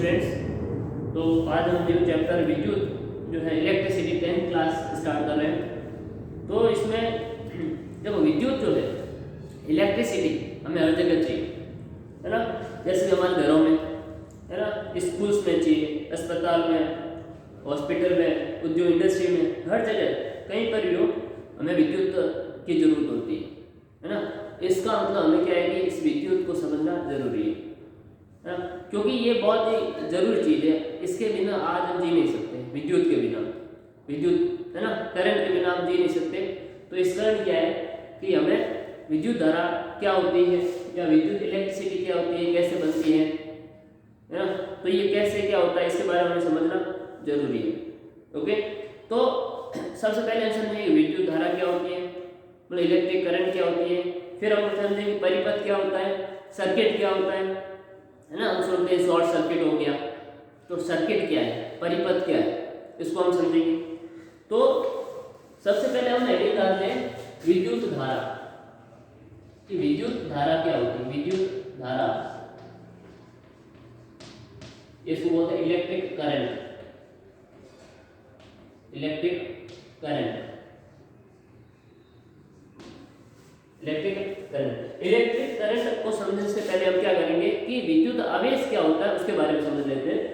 Students, तो आज हम न्यू चैप्टर विद्युत जो है इलेक्ट्रिसिटी 10th क्लास स्टार्ट कर रहे हैं। तो इसमें देखो विद्युत जो है इलेक्ट्रिसिटी हमें हर जगह चाहिए, है ना। जैसे कि हमारे घरों में, है ना, स्कूल्स में चाहिए, अस्पताल में, हॉस्पिटल में, उद्योग इंडस्ट्री में, हर जगह कहीं पर भी हो हमें विद्युत की जरूरत होती है ना। इसका मतलब हमें क्या है कि इस विद्युत को समझना जरूरी है ना, क्योंकि ये बहुत ही जरूरी चीज़ है। इसके बिना आज हम जी नहीं सकते, विद्युत के बिना, विद्युत है ना, करंट के बिना हम जी नहीं सकते। तो इस कारण क्या है कि हमें विद्युत धारा क्या होती है या विद्युत इलेक्ट्रिसिटी क्या होती है, कैसे बनती है ना, तो ये कैसे क्या होता है इसके बारे में हमें समझना जरूरी है। ओके, तो सबसे पहले हम समझेंगे विद्युत धारा क्या होती है, मतलब इलेक्ट्रिक करंट क्या होती है। फिर हम समझेंगे परिपथ क्या होता है, सर्किट क्या होता है ना। हम सुनते हैं शॉर्ट सर्किट हो गया, तो सर्किट क्या है, परिपथ क्या है, इसको हम समझेंगे। तो सबसे पहले हम हेडिंग डालते हैं विद्युत धारा कि विद्युत धारा क्या होती है। विद्युत धारा इसको बोलते हैं electric current, electric current, electric current. Electric current को समझने से पहले हम क्या करेंगे कि विद्युत आवेश क्या होता है उसके बारे में समझ लेते हैं।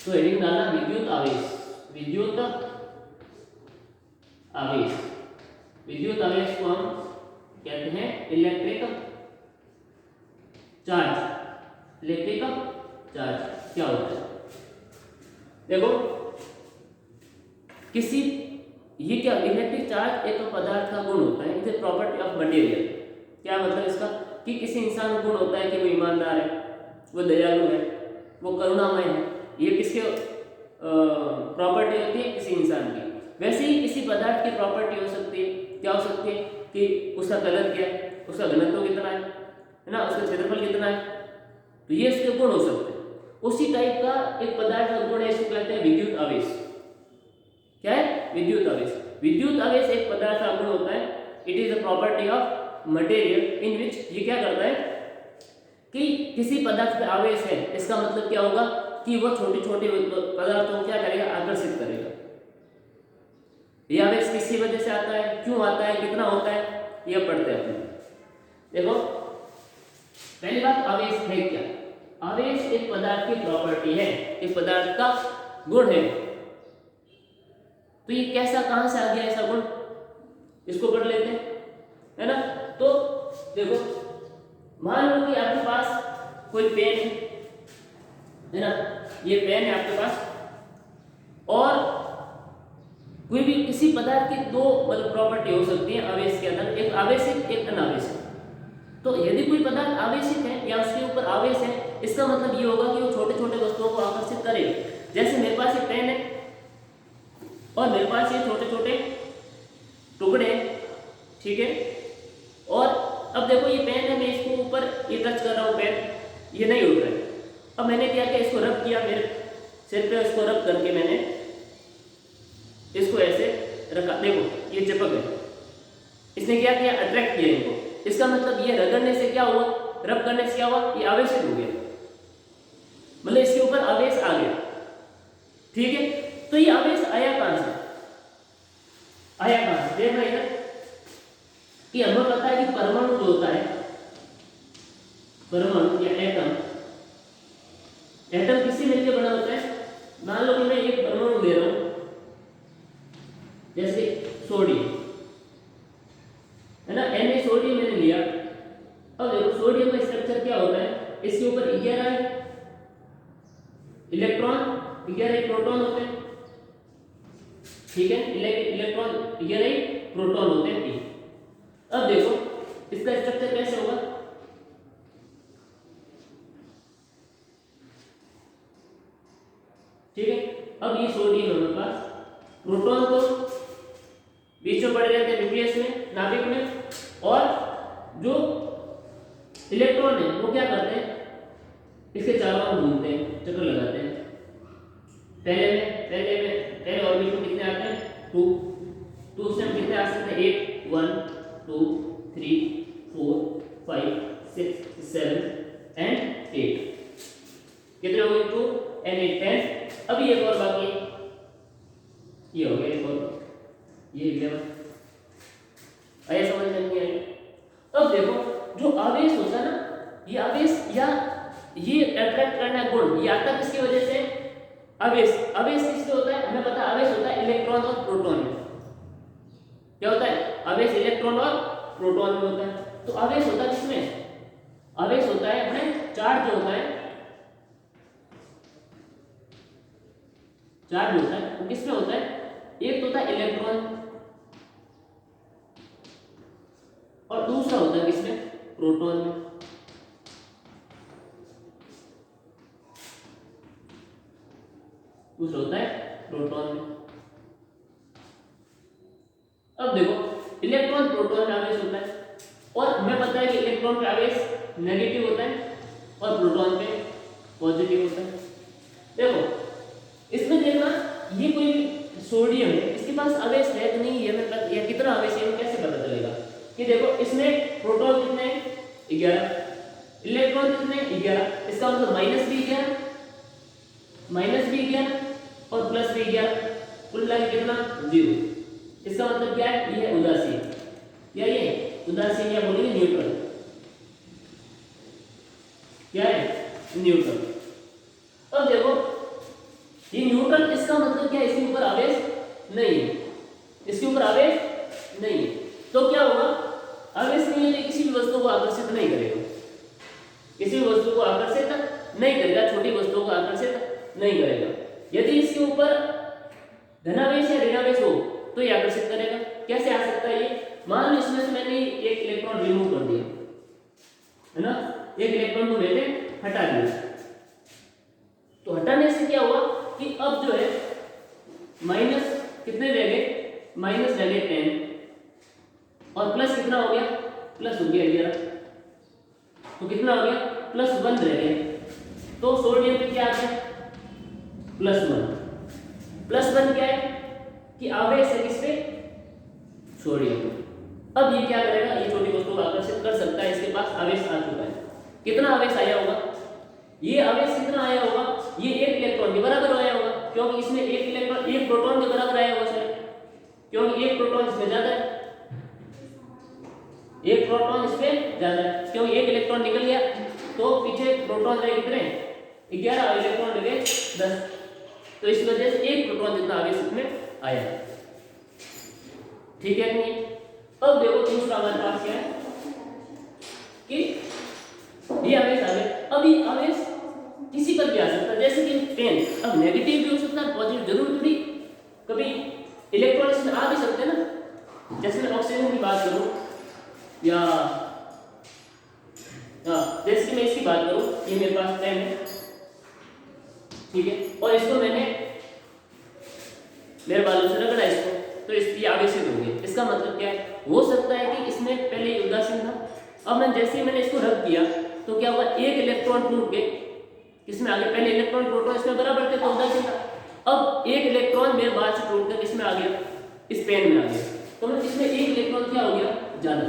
तो हेडिंग डालना विद्युत आवेश, विद्युत आवेश। विद्युत आवेश को हम कहते हैं इलेक्ट्रिक चार्ज। इलेक्ट्रिक चार्ज क्या होता है, देखो किसी ये क्या, इलेक्ट्रिक चार्ज एक पदार्थ का गुण होता है, it is property of material. क्या मतलब इसका कि किसी इंसान का गुण होता है कि वो ईमानदार है, वो दयालु है, वो करुणामय है। ये किसके प्रॉपर्टी होती है, किसी इंसान की। वैसे ही किसी पदार्थ की प्रॉपर्टी हो सकती है, क्या हो सकती है कि उसका कलर क्या है, उसका घनत्व कितना है ना, उसका क्षेत्रफल कितना है, तो ये इसके गुण हो सकते हैं। उसी टाइप का एक पदार्थ का गुण है, इसको कहते हैं विद्युत आवेश। क्या है, विद्युत आवेश। विद्युत आवेश एक पदार्थ का गुण होता है, it is a property of material in which, ये क्या करता है कि किसी पदार्थ का आवेश है, इसका मतलब क्या होगा कि वो छोटे छोटे पदार्थों को क्या करेगा, आकर्षित करेगा। ये आवेश किसी वजह से आता है, क्यों आता है, कितना होता है, ये पढ़ते हैं अपने। देखो पहली बात, आवेश है क्या। आवेश एक पदार्थ की प्रॉपर्टी है, एक पदार्थ का गुण है। तो ये कैसा, कहां से आ गया ऐसा गुण, इसको पढ़ लेते हैं, है ना। तो देखो मान लो कि आपके पास कोई पेन है ना, ये पेन है आपके पास, और कोई भी किसी पदार्थ की दो मतलब प्रॉपर्टी हो सकती है आवेश के अंदर, एक आवेशित एक अनावेशित। तो यदि कोई पदार्थ आवेशित है या उसके ऊपर आवेश है, इसका मतलब ये होगा कि वो छोटे छोटे वस्तुओं को आकर्षित करेगा। जैसे मेरे पास ये पेन है और मेरे पास ये छोटे छोटे टुकड़े हैं, ठीक है। और अब देखो ये पेन है, मैं इसको ऊपर ये टच कर रहा हूँ, पेन ये नहीं उठ रहा है। अब मैंने क्या किया, इसको रब किया, मेरे सिर पे इसको रब करके मैंने इसको ऐसे रखा, देखो ये चिपक है। इसने क्या किया, अट्रैक्ट किया इनको। इसका मतलब ये रगड़ने से क्या हुआ, रब करने से क्या हुआ, ये आवेशित हो गया, मतलब इसके ऊपर आवेश आ गया, ठीक है। तो ये आवेश आया कहां से, आया कहां से, देखना इधर कि हमें पता है कि परमाणु जो होता है, परमाणु या एटम, एटम किससे मिलकर बना होता है। मान लो कि मैं एक परमाणु ले रहा हूं, जैसे सोडियम है ना, Na सोडियम मैंने लिया। अब देखो सोडियम का स्ट्रक्चर क्या होता है, इसके ऊपर 11 इलेक्ट्रॉन, 11 प्रोटॉन होते हैं, ठीक है। इलेक्ट्रॉन 11 प्रोटॉन होते हैं। अब देखो इसका स्ट्रक्चर कैसे होगा, ठीक है। अब ये सोडियम है हमारे पास, प्रोटॉन तो बीच में पड़े रहते हैं न्यूक्लियस में, नाभिक में, और जो इलेक्ट्रॉन है वो क्या करते हैं, इसके चारों ओर घूमते हैं, चक्कर लगाते हैं। पहले ऑर्बिट में कितने आते हैं, 2 से हम कितने आ सकते हैं, 8 1 2 3 4 5 6 7 एंड 8। कितने हो गए 2 and 8 10। अभी एक और बाकी है, ये हो गया एक और, ये 11। आया समझ में नहीं आया? अब देखो जो आवेश होता है ना, ये आवेश या ये अट्रैक्ट करना गुण ये आता किसकी वजह से? आवेश। आवेश किससे होता है? हमें पता है आवेश होता है इलेक्ट्रॉन और प्रोटॉन में। क्या होता है? आवेश इलेक्ट्रॉन और प्रोटॉन में होता है। तो आवेश होता है किसमें? आवेश होता है हमें चार्ज जो होता है, चार्ज होता है वो किसमें होता है? एक तो होता है इलेक्ट्रॉन और दूसरा होता है किसमें? प्रोटॉन में। दूसरा होता है प्रोटॉन में। अब देखो इलेक्ट्रॉन प्रोटॉन में आवेश होता है और हमें पता है कि इलेक्ट्रॉन का आवेश नेगेटिव होता है और प्रोटॉन पे पॉजिटिव होता है। देखो इसमें देखना, ये कोई सोडियम है, इसके पास आवेश है कि नहीं है, हमें या कितना आवेश है हमें कैसे पता चलेगा? कि देखो इसमें प्रोटॉन कितने हैं? 11, इलेक्ट्रॉन कितने हैं? 11। इसका मतलब माइनस भी 11, माइनस भी 11 और प्लस भी 11, कुल मिला के कितना? 0। इसका मतलब क्या है? ये है उदासीन, या ये उदासीन या बोलेंगे न्यूट्रल। क्या है? न्यूट्रल। अब देखो ये न्यूट्रल, इसका मतलब क्या है? इसके ऊपर आवेश नहीं है, इसके ऊपर आवेश नहीं है, तो क्या होगा? आवेश नहीं है तो किसी भी वस्तु को आकर्षित नहीं करेगा, किसी भी वस्तु को आकर्षित नहीं करेगा, छोटी वस्तुओं को आकर्षित नहीं करेगा। यदि इसके ऊपर धनावेश या ऋणावेश हो तो ये आकर्षित करेगा। कैसे आ सकता है ये? मान लो इसमें से मैंने एक इलेक्ट्रॉन रिमूव कर दिया है ना, एक इलेक्ट्रॉन को मैंने हटा दिया, तो हटाने से क्या हुआ कि अब जो है माइनस कितने रह गए? माइनस रह गए 10 और प्लस कितना हो गया? प्लस हो गया 11, तो कितना हो गया? प्लस 1 रह गया। तो सोडियम पे क्या आ गया? प्लस 1। प्लस 1 क्या है? कि आवेश है किस पे? सोडियम पे। अब ये क्या करेगा? ये छोटी वस्तु को आकर्षित कर सकता है, इसके पास आवेश आ चुका है। कितना आवेश आया होगा? ये आवेश कितना आया होगा? ये एक इलेक्ट्रॉन के बराबर आया होगा, क्योंकि इसमें एक इलेक्ट्रॉन एक प्रोटॉन के बराबर आया होगा सर, क्योंकि एक प्रोटॉन इसमें ज्यादा है, एक प्रोटॉन इसमें ज्यादा है, क्योंकि एक इलेक्ट्रॉन निकल गया तो पीछे प्रोटॉन रहे कितने? 11 और इलेक्ट्रॉन रहे 10, तो इस वजह से एक प्रोटॉन जितना आवेश इसमें आया। ठीक है कि नहीं? अब देखो दूसरा हमारे पास क्या है कि ये आवेश आ गया। अब ये आवेश किसी पर भी आ सकता है, जैसे कि पेन, अब नेगेटिव भी हो सकता है, पॉजिटिव जरूर थोड़ी, कभी इलेक्ट्रॉन इसमें आ भी सकते हैं ना। जैसे मैं ऑक्सीजन की बात करूं या जैसे कि मैं इसकी बात करूं, ये मेरे पास पेन है, ठीक है, और इसको मैंने मेरे बालों से रगड़ा इसको, तो इसकी आवेशित हो गई। इसका मतलब क्या है? हो सकता है कि इसमें पहले ये उदासीन था, अब मैं जैसे ही मैंने इसको रख दिया तो क्या हुआ? एक इलेक्ट्रॉन टूट के किसमें आ गया? पहले इलेक्ट्रॉन प्रोटॉन इसमें बराबर थे तो उदासीन था, अब एक इलेक्ट्रॉन मेरे बाद से टूट कर किसमें आ गया? इस पेन में आ गया, तो मतलब इसमें एक इलेक्ट्रॉन क्या हो गया? ज्यादा।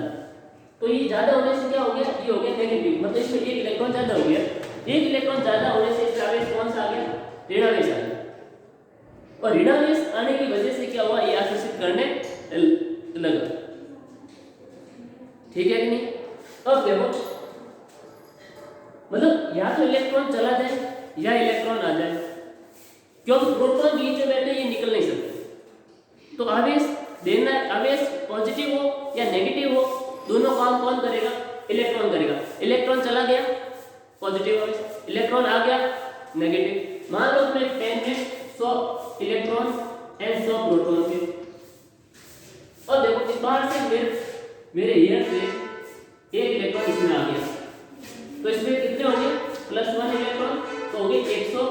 तो ये ज्यादा होने से क्या हो गया? ये हो गया नेगेटिव, मतलब इसमें एक इलेक्ट्रॉन ज्यादा हो गया। एक इलेक्ट्रॉन ज्यादा होने से इसका आवेश कौन सा आ गया? ऋणावेश आ गया, और ऋणावेश आने की वजह से क्या हुआ? ये आकर्षित करने लगा। ठीक है कि नहीं? अब देखो मतलब या तो इलेक्ट्रॉन चला जाए या इलेक्ट्रॉन आ जाए, क्योंकि प्रोटॉन बीच में बैठे ये निकल नहीं सकते। तो आवेश देना, आवेश पॉजिटिव हो या नेगेटिव हो, दोनों काम कौन करेगा? इलेक्ट्रॉन करेगा। इलेक्ट्रॉन चला गया पॉजिटिव आवेश, इलेक्ट्रॉन आ गया नेगेटिव। मान लो अपने पेन में 100 इलेक्ट्रॉन एंड 100 प्रोटॉन थे, और देखो इस बार से मेरे हेयर से एक इलेक्ट्रॉन इसमें आ गया, तो इसमें कितने हो गए? प्लस 1 इलेक्ट्रॉन, तो हो गए 100,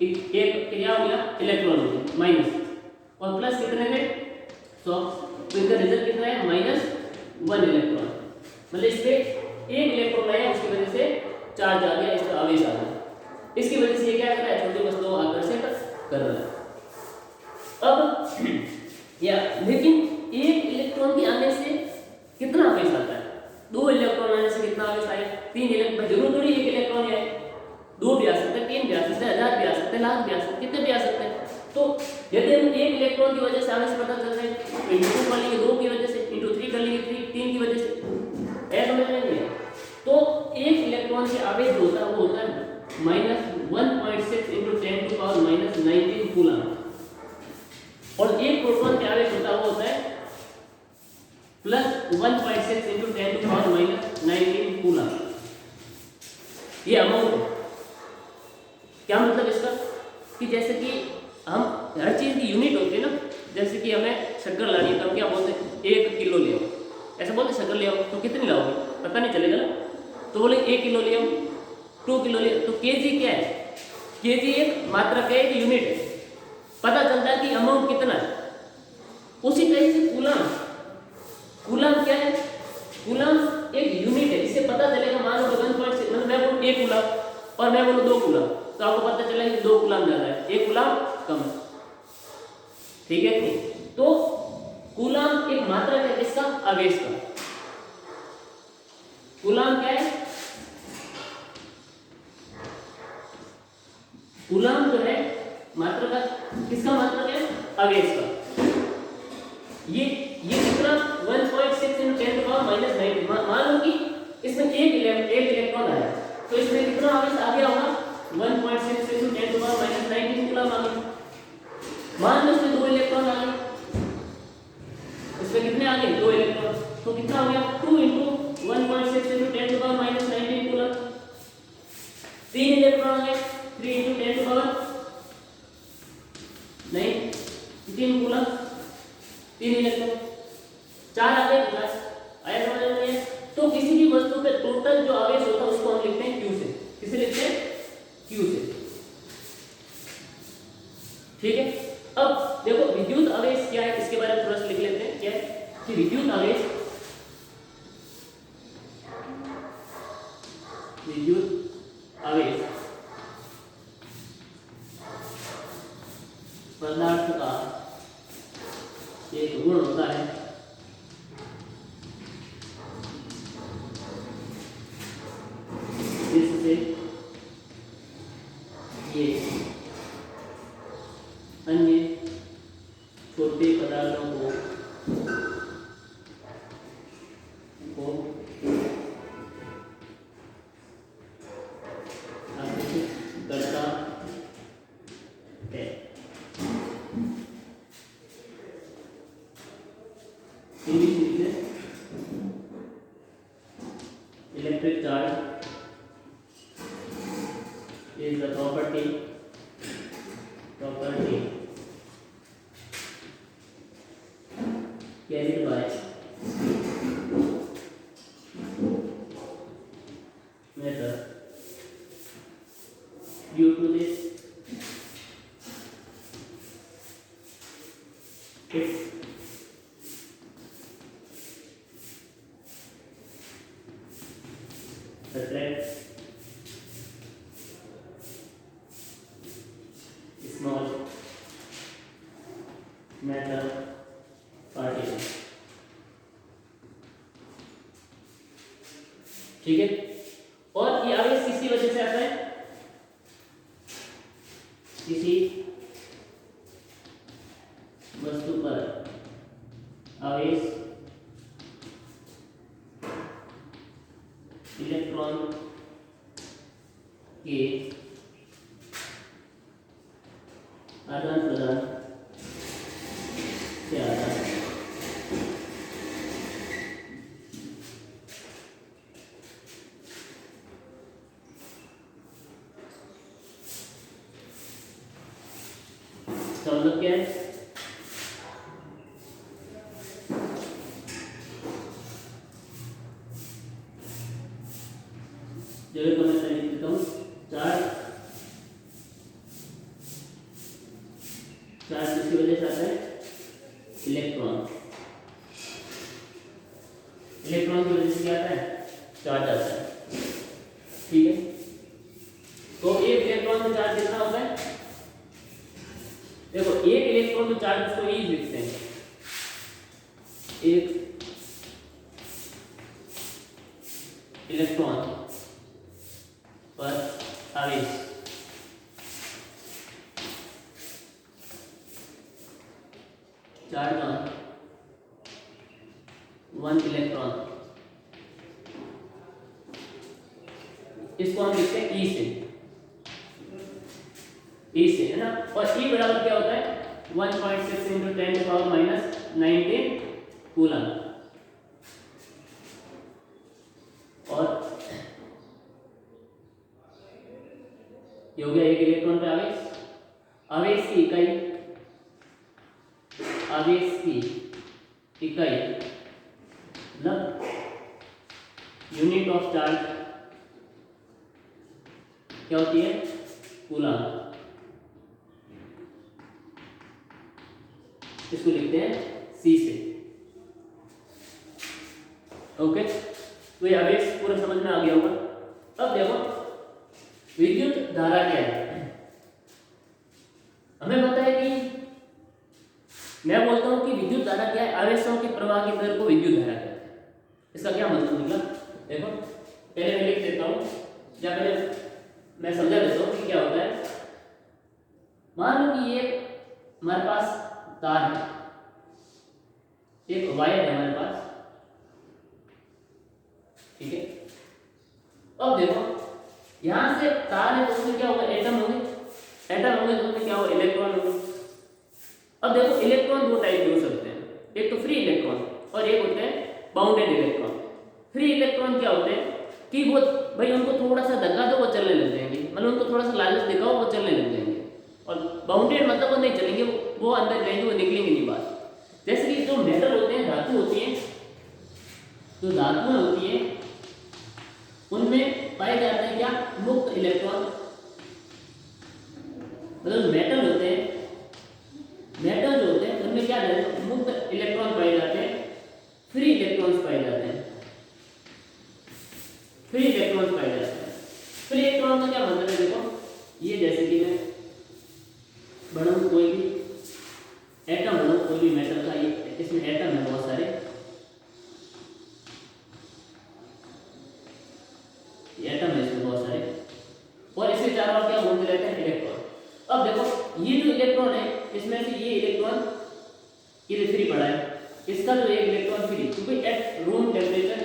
एक क्या हो गया? इलेक्ट्रॉन हो गया माइनस, और प्लस कितने थे? 100, तो इसका रिजल्ट कितना है? -1 इलेक्ट्रॉन। मतलब इस पे एक इलेक्ट्रॉन आया, उसकी वजह से चार्ज आ गया, इसका आवेश आ गया, इसकी वजह से ये क्या कर रहा है? छोटी वस्तुओं को आकर्षित कर रहा है। अब या लेकिन एक इलेक्ट्रॉन के आने से कितना आवेश आता है? 2 इलेक्ट्रॉन आने से कितना आवेश आया? 3 इलेक्ट्रॉन, जरूर थोड़ी एक इलेक्ट्रॉन है, 2 भी आ सकता इलेक्ट्रॉन की वजह से आवेश पता चलता है, तो इंटू 2 कर लेंगे 2 की वजह से, इंटू 3 कर लेंगे 3 की वजह से। है समझ में नहीं है? तो एक इलेक्ट्रॉन के आवेश जो होता है वो होता है -1.6 × 10⁻⁻19 कूलम, और एक प्रोटॉन के आवेश होता है वो होता है +1.6 × 10⁻⁻19 कूलम। ये अमाउंट है। क्या मतलब इसका कि जैसे कि हम हर चीज की यूनिट होती है ना, जैसे कि हमें शक्कर लानी है तो हम क्या बोलते हैं 1 किलो ले आओ, ऐसा बोलते शक्कर ले आओ, तो कितनी लाओगे पता नहीं चलेगा ना, तो बोले 1 किलो ले आओ 2 किलो ले आओ। तो केजी क्या है? केजी एक मात्रा का एक यूनिट है, पता चलता है कि अमाउंट कितना है। उसी तरह से कूलम, कूलम क्या है? कूलम एक यूनिट है, इससे पता चलेगा मान लो 1.6 मतलब मैं बोलूं 1 कूलम और मैं बोलूं 2 कूलम, तो आपको पता चला कि 2 कूलम ज्यादा है 1 कूलम कम है। ठीक है नहीं? तो कूलम एक मात्रक है किसका? आवेश का। कूलम क्या है? कूलम जो है मात्रक का, किसका मात्रक है? आवेश का। ये कितना 1.6 × 10⁻⁻19। मान लो कि इसमें एक इलेक्ट्रॉन आया, तो इसमें कितना आवेश आ गया होगा 1.6 × 10⁻⁻19 कूलम आ गया। मान लो इसमें 2 इलेक्ट्रॉन आ गए, इसमें कितने आ गए 2 इलेक्ट्रॉन, तो कितना हो गया 2 × 1.6 × 10⁻⁻19 कूलम। 3 इलेक्ट्रॉन आ गए 3 × 10⁻19 कूलम, 3 इलेक्ट्रॉन। 4 आ गए 10 आया, समझ में नहीं है? तो किसी भी वस्तु पे टोटल जो आवेश होता है उसको हम लिखते हैं Q से। किसे लिखते हैं? Q से। ठीक है? अब देखो विद्युत आवेश क्या है, इसके बारे में थोड़ा सा लिख लेते हैं। क्या है कि विद्युत आवेश पदार्थ का एक गुण होता है जिससे ये अन्य छोटे पदार्थों को आकर्षित करता है। Electric charge is the property carried by matter. Due to this, its attracts small matter particles. ठीक है? और ये आवेश किसी वजह से आता है, किसी वस्तु पर आवेश इलेक्ट्रॉन के आदान प्रदान से आता है। इसका मतलब क्या है? जगह को मैं लिख देता हूँ। चार्ज किसकी वजह से आता है? इलेक्ट्रॉन की वजह से क्या आता है? चार्ज आता है। ठीक है? तो एक इलेक्ट्रॉन में चार्ज कितना होता है? देखो एक इलेक्ट्रॉन में चार्ज उसको ई लिखते हैं, एक इलेक्ट्रॉन पर आवेश 1 इलेक्ट्रॉन, इसको हम लिखते हैं ई से, है ना। और ई बराबर क्या होता है 1.6 × 10⁻⁻19 कूलम। और ये हो गया एक इलेक्ट्रॉन पे आवेश। आवेश की इकाई मतलब यूनिट ऑफ चार्ज क्या होती है कूलम। इसको लिखते हैं सी से। ओके, तो ये आवेश पूरा समझ में आ गया होगा। अब देखो विद्युत धारा क्या है। हमें पता है कि मैं बोलता हूं कि विद्युत धारा क्या है, आवेशों के प्रवाह की दर को विद्युत धारा कहते हैं। इसका क्या मतलब निकला, देखो पहले मैं लिख देता हूं या पहले मैं समझा देता हूं कि क्या होता है। मान लो कि ये हमारे पास तार है, एक वायर है हमारे पास, ठीक है। अब देखो यहां से तार है तो उसमें क्या होगा एटम होंगे तो उसमें क्या होगा इलेक्ट्रॉन होंगे। अब देखो इलेक्ट्रॉन दो टाइप के हो सकते हैं, एक तो फ्री इलेक्ट्रॉन और एक होते हैं बाउंडेड इलेक्ट्रॉन। फ्री इलेक्ट्रॉन क्या होते हैं कि वो भाई उनको थोड़ा सा धक्का दो वो चलने लग जाएंगे, मतलब उनको थोड़ा सा लालच दिखाओ वो चलने लग जाएंगे। और बाउंडेड मतलब वो नहीं चलेंगे, वो अंदर जाएंगे, वो निकलेंगे नहीं बाहर। जैसे कि जो मेटल होते हैं, धातु होती है, जो धातुएं होती है उनमें पाए जाते हैं क्या मुक्त इलेक्ट्रॉन। मतलब मेटल होते हैं, मेटल जो होते हैं उनमें क्या रहते हैं मुक्त इलेक्ट्रॉन पाए जाते हैं, फ्री इलेक्ट्रॉन्स पाए जाते हैं, फ्री इलेक्ट्रॉन्स पाए जाते हैं। फ्री इलेक्ट्रॉन का क्या मतलब है, देखो ये जैसे कि मैं बनाऊं कोई भी एटम बनाऊं कोई भी मेटल का, ये इसमें एटम है बहुत सारे, एटम है इसमें बहुत सारे, और इसके चारों ओर क्या घूमते रहते हैं इलेक्ट्रॉन। अब देखो ये जो इलेक्ट्रॉन है इसमें से ये इलेक्ट्रॉन ये फ्री पड़ा है, इसका जो एक इलेक्ट्रॉन फ्री, क्योंकि एट रूम टेम्परेचर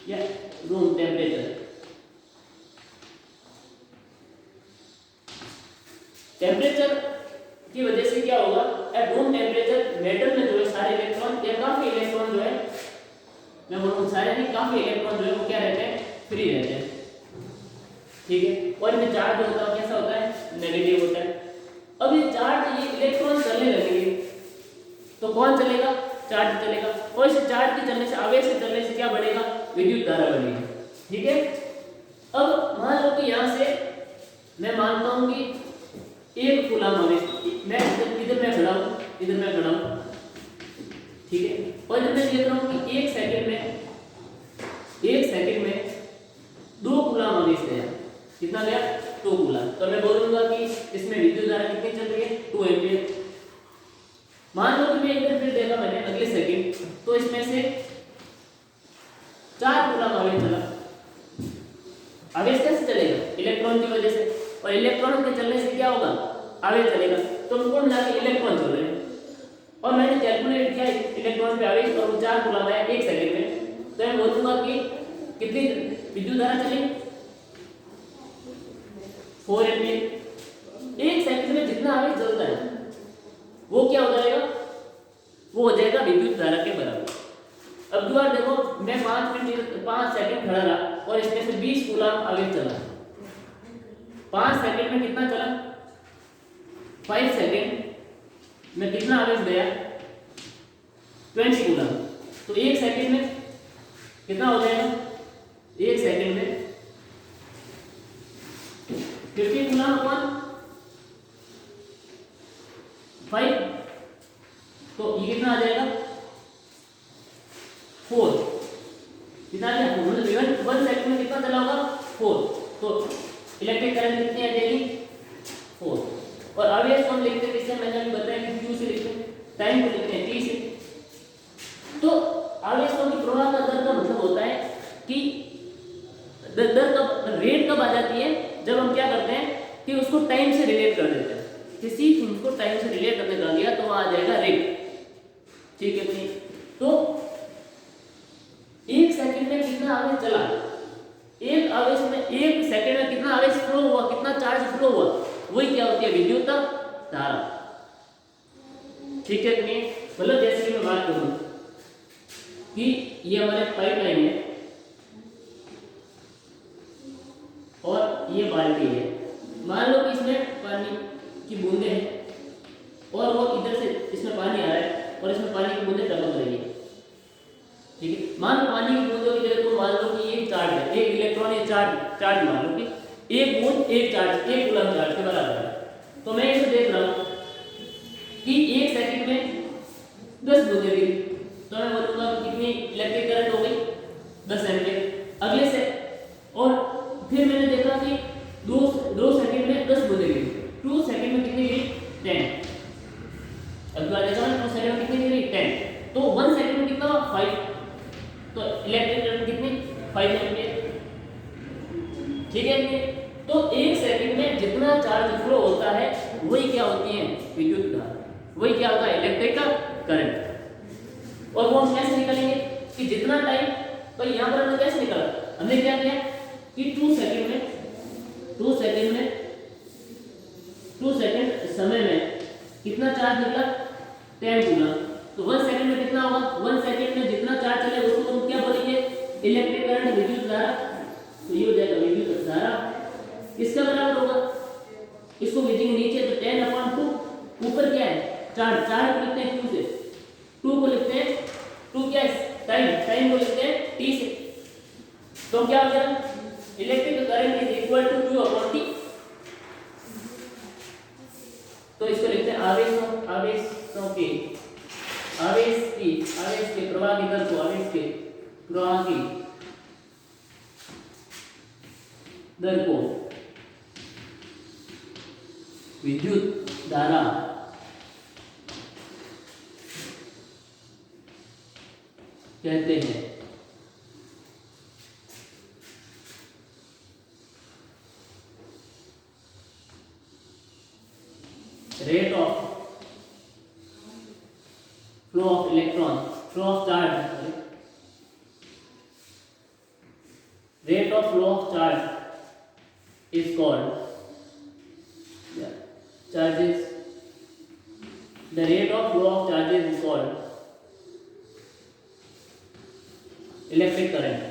या रूम टेम्परेचर की वजह से क्या होगा एट रूम टेम्परेचर मेटल में जो है सारे इलेक्ट्रॉन या काफी इलेक्ट्रॉन जो है, मैं बोलूँ सारे नहीं काफी इलेक्ट्रॉन जो है वो क्या रहते हैं फ्री रहते हैं, ठीक है। और इनमें चार्ज होता है कैसा होता है नेगेटिव होता है। अब ये चार्ज ये इलेक्ट्रॉन चलने लगेंगे तो कौन चलेगा चार्ज चलेगा, और इस चार्ज के चलने से आवेश के चलने से क्या बढ़ेगा विद्युत धारा बढ़ेगी, ठीक है। अब मान लो कि यहाँ से मैं मानता हूँ कि एक कूलम आवेश, मैं इधर मैं खड़ा हूँ, इधर मैं खड़ा हूँ, ठीक है। और इधर मैं देख रहा हूँ कि एक सेकंड में 2 कूलम आवेश गया, कितना गया 2 कूलम। तो मैं बोलूंगा कि इसमें विद्युत धारा कितनी चल रही है 2 एम्पीयर। मान लो कि मैं इधर फिर देखा मैंने अगले सेकंड, तो इसमें से 4 कूलम आवेश चला। आवेश कैसे चलेगा इलेक्ट्रॉन की वजह से, और इलेक्ट्रॉन के चलने से क्या होगा आवेश चलेगा, तो कौन ना कि इलेक्ट्रॉन चल रहे हैं। और मैंने कैलकुलेट किया इलेक्ट्रॉन पे आवेश और 4 कूलम आया एक सेकंड में, तो मैं बोलूंगा कि कितनी विद्युत धारा चली 4 एम्पीयर। एक सेकंड में जितना आवेश चलता है वो क्या हो जाएगा, वो हो जाएगा विद्युत धारा के बराबर। अब दोबारा देखो मैं 5 सेकंड खड़ा रहा और इसमें से 20 कूलम आवेश चला, 5 सेकंड में कितना चला 5 सेकंड में कितना आवेश गया 20 कूलम। तो एक सेकंड में कितना हो जाएगा, एक सेकंड में 50 कूलम अपॉन 5, तो ये कितना आ जाएगा 4, कितना आ जाएगा मतलब 1 सेकंड में कितना चला होगा 4, तो इलेक्ट्रिक करंट कितनी आ जाएगी 4। और आवेश को हम लिखते हैं किससे, मैंने अभी बताया कि q से लिखते हैं, टाइम को लिखते हैं t से। तो आवेशों की प्रवाह का दर का मतलब होता है कि दर कब रेट कब आ जाती है, जब हम क्या करते हैं कि उसको टाइम से रिलेट कर देते हैं, किसी थिंग को टाइम से रिलेट करने लग गया तो आ जाएगा रेट, ठीक है भाई। तो आवेश चला, एक आवेश में एक सेकंड में कितना आवेश फ्लो हुआ, कितना चार्ज फ्लो हुआ, वही क्या होती है विद्युत धारा। ठीक है कि नहीं? मतलब जैसे कि मैं बात करूं कि ये हमारे पाइपलाइन है और ये बाल्टी है, मान लो कि इसमें पानी की बूंदे हैं और वो इधर से इसमें पानी आ रहा है और इसमें पानी की बूंदे टपक रही है। ठीक है, मान लो पानी की बूंदों की जगह को मान लो कि ये चार्ज है, एक इलेक्ट्रॉन ये चार्ज मान लो कि एक बूंद एक चार्ज, एक कूलम चार्ज के बराबर है। तो मैं इसे देख रहा हूं कि एक सेकंड में 10 बूंदें गिरी, तो मैं बोलूंगा कि कितनी इलेक्ट्रिक करंट हो गई, 10 एम्पीयर। अगले से और फिर मैंने देखा कि दो सेकंड में 10 बूंदें गिरी, 2 सेकंड में कितनी गिरी, 10। अगली बार देखा मैंने 2 सेकंड में कितनी गिरी, 10। तो 1 सेकंड में कितना, 5। तो इलेक्ट्रिक करंट कितनी, 5 एम्पीयर। ठीक है, तो एक सेकंड में जितना चार्ज फ्लो होता है वही क्या होती है विद्युत धारा, वही क्या होता है इलेक्ट्रिक करंट। और वो हम कैसे निकालेंगे कि जितना टाइम, तो यहां पर हमने कैसे निकाला, हमने क्या किया कि 2 सेकंड समय में कितना चार्ज निकला, 10 कूलम। तो 1 सेकंड में कितना होगा, 1 सेकंड में जितना चार्ज चले उसको हम क्या बोलेंगे, इलेक्ट्रिक करंट, विद्युत धारा। तो ये हो जाएगा विद्युत धारा, किसका बराबर होगा, इसको भेजेंगे नीचे तो 10/2, ऊपर क्या है चार्ज, चार्ज को लिखते हैं q से, 2 को लिखते हैं, 2 क्या है टाइम को लिखते हैं t से। तो क्या हो जाएगा, electric current is equal to q/t। तो इसको लिखते हैं आवेश के प्रवाह की दर को, आवेश के प्रवाह की दर को विद्युत धारा कहते हैं। Rate of flow of electron, flow of charge, rate of flow of charge is called, charges, the rate of flow of charges is called electric current।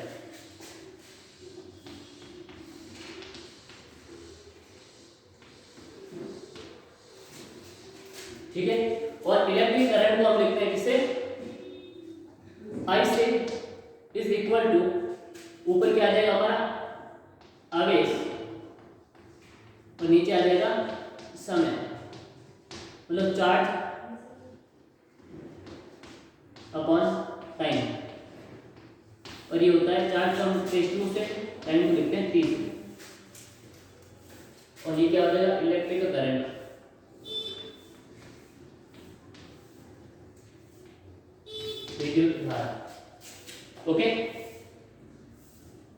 ठीक है, और इलेक्ट्रिक करंट को हम लिखते हैं किससे, I से इज इक्वल टू, ऊपर क्या आ जाएगा हमारा आवेश और नीचे आ जाएगा समय, मतलब चार्ज अपॉन टाइम। और ये होता है चार्ज को हम q से, टाइम को लिखते हैं t से, और ये क्या हो जाएगा इलेक्ट्रिक करंट। विद्युत धारा। ओके,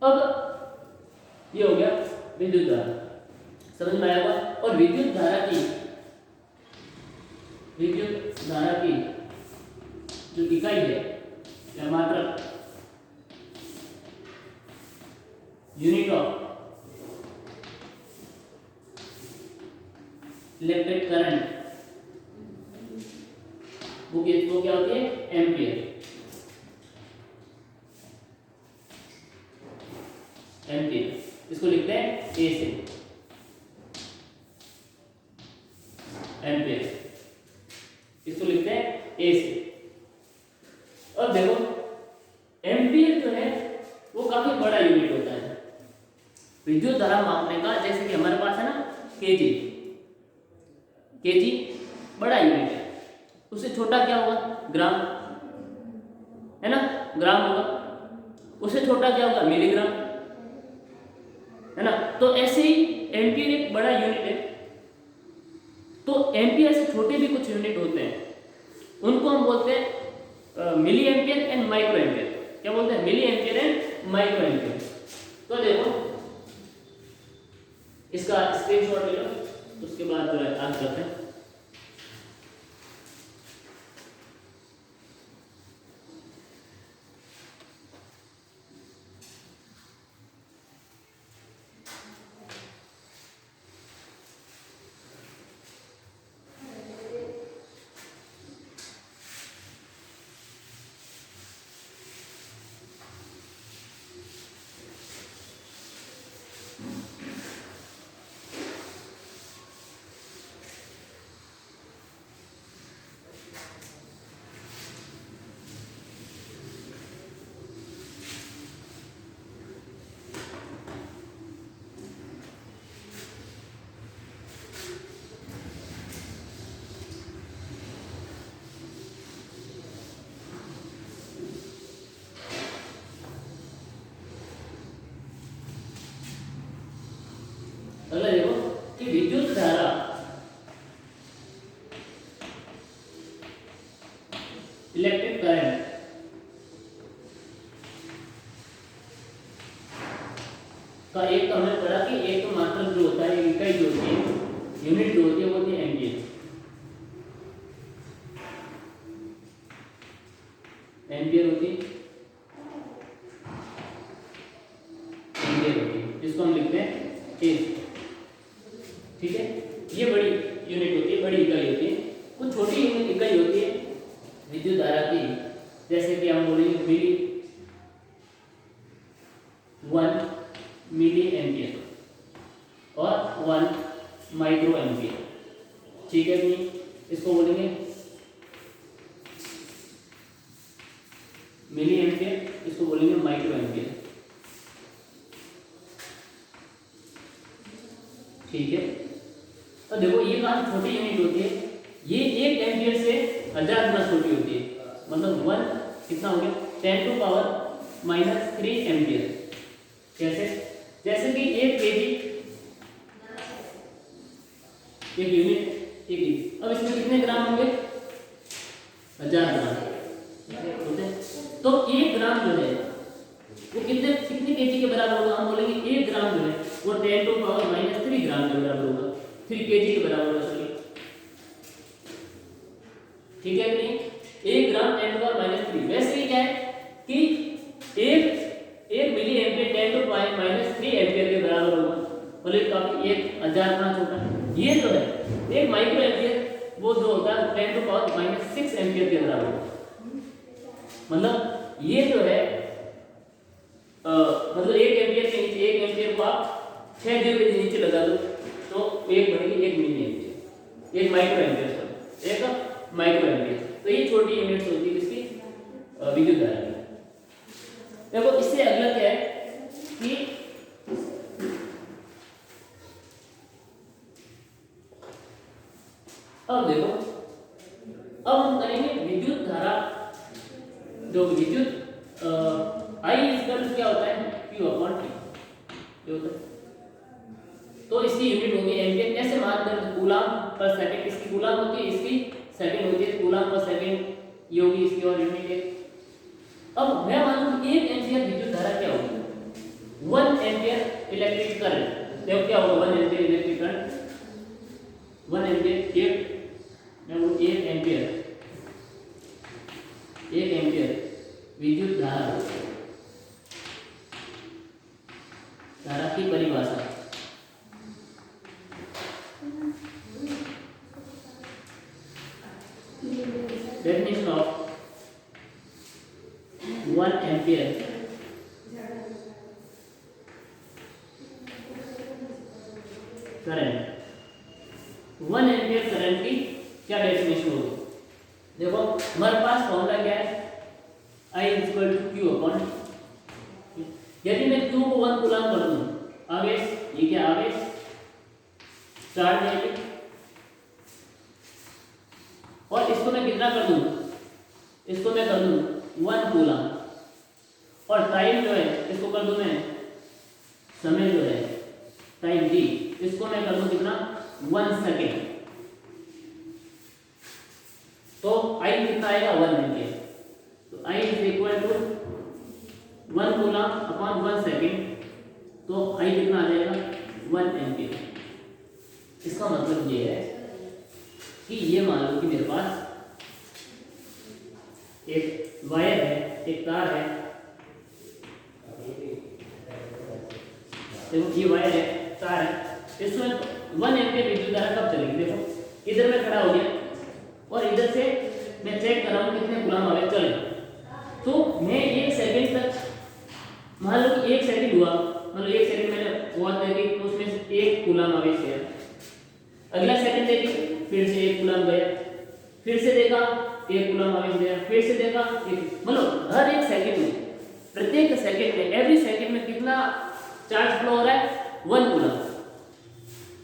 अब ये हो गया विद्युत धारा, समझ में आया होगा। और विद्युत धारा की जो इकाई है या मात्रक, यूनिट ऑफ इलेक्ट्रिक करंट, वो क्या होती है, एम्पियर। इसको लिखते हैं ए से, एम्पियर, इसको लिखते हैं ए से। अब देखो एम्पियर जो है वो काफी बड़ा यूनिट होता है विद्युत धारा मापने का। जैसे कि हमारे पास है ना केजी बड़ा यूनिट है, उससे छोटा क्या होगा, ग्राम, है ना, ग्राम होगा। उससे छोटा क्या होगा, मिलीग्राम, है ना। तो ऐसे ही एम्पियर एक बड़ा यूनिट है। तो एम्पियर से छोटे भी कुछ यूनिट होते हैं, उनको हम बोलते हैं milli ampere and micro ampere. क्या बोलते हैं, milli ampere and micro ampere. तो देखो इसका स्क्रीनशॉट ले लो, उसके बाद जो है आगे चलते हैं। का एक तो हमें पढ़ा कि एक तो मात्रक जो होता है, इकाई जो होती है, यूनिट जो होती है वो होती है एम्पियर। एम्पियर होती है, एम्पियर होती है, जिसको हम लिखते हैं एज। ठीक है, ये बड़ी यूनिट होती है, बड़ी इकाई होती है। कुछ छोटी यूनिट इकाई होती है विद्युत धारा की, जैसे कि हम बोलेंगे मिली 1 मिली एम्पियर और 1 माइक्रो एम्पियर। ठीक है नहीं, इसको बोलेंगे मिली एम्पियर, इसको बोलेंगे माइक्रो एम्पियर। ठीक है, तो देखो ये काफी छोटी यूनिट होती है, ये 1 एम्पियर से 1000 गुना छोटी होती है, मतलब 1 कितना हो गया 10 टू पावर -3 एम्पियर। कैसे? जैसे कि 1 केजी, एक यूनिट, एक केजी। अब इसमें कितने ग्राम होंगे? 1000 ग्राम होते हैं। तो 1 ग्राम जो है वो कितने केजी के बराबर होगा? हम बोलेंगे 1 ग्राम जो है वो 10 टू पावर -3 ग्राम के बराबर होगा, 3 केजी के बराबर होगा। सॉरी, ठीक है कि नहीं? 1 ग्राम 10 टू पावर -3। वैसे ही क्या है कि एक milli ampere 10 to power -3 ampere के बराबर होगा, मतलब काफी 1000 गुना छोटा। ये जो है एक माइक्रो एम्पियर वो जो होता है 10 टू पावर -6 एम्पियर के बराबर होगा। मतलब ये जो है मतलब 1 एम्पियर के नीचे 1 एम्पियर को आप 6 जीरो के नीचे लगा दो तो एक बनेगी 1 milli ampere, 1 micro ampere, sorry 1 micro ampere. तो ये छोटी यूनिट्स होती है इसकी विद्युत धारा की। देखो इससे अगला क्या है कि अब देखो, अब हम करेंगे विद्युत धारा, जो विद्युत I इक्वल क्या होता है Q अपॉन T जो होता है। तो इसकी यूनिट होगी एम्पियर। कैसे मान कर? कूलाम पर सेकंड, इसकी कूलाम होती है, इसकी सेकंड होती है, कूलाम पर सेकंड ये होगी इसकी और यूनिट है। अब मैं मानूं कि 1 एम्पियर विद्युत धारा क्या होगी? 1 एम्पियर इलेक्ट्रिक करंट। देखो क्या होगा 1 ampere electric current, 1 ampere 1 ampere 1 ampere विद्युत धारा की परिभाषा। Definition of 1 ampere current. 1 ampere current की क्या डेफिनेशन होगी? देखो हमारे पास फॉर्मूला क्या है? I equal to Q upon T। यदि मैं Q को 1 कूलम कर दूं, आवेश, ये क्या आवेश, चार्ज है, और इसको मैं कितना कर दूं? इसको मैं कर दूं 1 कूलम, और टाइम जो है इसको कर दूं मैं, समय जो है टाइम t, इसको मैं कर दूं कितना? 1 सेकेंड। तो I कितना आएगा? 1 एम्पियर। तो I is equal to 1 coulomb upon 1 second, तो I कितना आ जाएगा? 1 एम्पियर। इसका मतलब ये है कि ये मान लो कि मेरे पास एक वायर है, एक तार है, देखो ये वायर है, तार है, इसमें 1 एम्पियर विद्युत धारा कब चलेगी? देखो इधर मैं खड़ा हो गया और इधर से मैं चेक कर रहा हूँ कितने कूलम आवेश चले। तो मैं 1 सेकंड तक, मान लो कि 1 सेकंड हुआ, मतलब 1 सेकंड मैंने वॉच देखी तो उसमें से 1 कूलम आवेश गया। अगला सेकंड देखी, फिर से 1 कूलम गया, फिर से देखा 1 कूलम आवेश गया, फिर से देखा 1, मतलब हर एक सेकंड में, प्रत्येक सेकंड में, एवरी सेकंड में कितना चार्ज फ्लो हो रहा है? 1 कूलम।